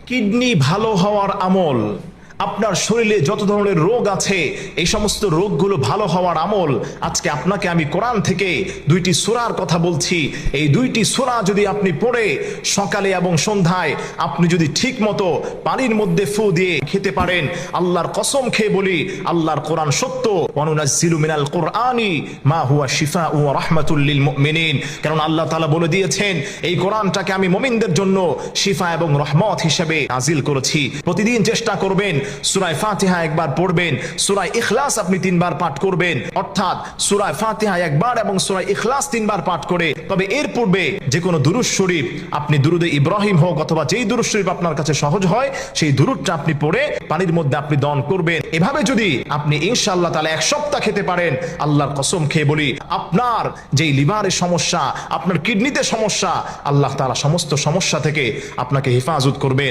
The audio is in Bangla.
কিডনি ভালো হওয়ার আমল, আপনার শরীরে যত ধরনের রোগ আছে এই সমস্ত রোগগুলো ভালো হওয়ার আমল। আজকে আপনাকে আমি কোরআন থেকে দুইটি সূরার কথা বলছি। এই দুইটি সূরা যদি আপনি পড়ে সকালে এবং সন্ধ্যায় আপনি যদি ঠিক মতো পানির মধ্যে ফু দিয়ে খেতে পারেন, আল্লাহর কসম খেয়ে বলি আল্লাহর কোরআন সত্য। ওয়ানুনাজ্জিলু মিনাল কুরআনি মা হুয়া শিফাউ ওয়া রাহমাতুল লিল মুমিনিন। কারণ আল্লাহ তাআলা বলে দিয়েছেন এই কোরআনটাকে আমি মুমিনদের জন্য শিফা এবং রহমত হিসেবে নাজিল করেছি। প্রতিদিন চেষ্টা করবেন সূরা ফাতিহা একবার পড়বেন, সূরা ইখলাস আপনি 3 বার পাঠ করবেন, অর্থাৎ সূরা ফাতিহা একবার এবং সূরা ইখলাস 3 বার পাঠ করে তবে এর পূর্বে যে কোনো দুরূদ শরীফ, আপনি দুরূদে ইব্রাহিম হোক অথবা যেই দুরূদ শরীফ আপনার কাছে সহজ হয় সেই দুরূদটা আপনি পড়ে পানির মধ্যে আপনি দহন করবেন। এভাবে যদি আপনি ইনশাআল্লাহ তাআলা 1 সপ্তাহ খেতে পারেন, আল্লাহর কসম খেয়ে বলি আপনার যেই লিভারের সমস্যা, আপনার কিডনিতে সমস্যা, আল্লাহ তাআলা সমস্ত সমস্যা থেকে আপনাকে হেফাজত করবেন।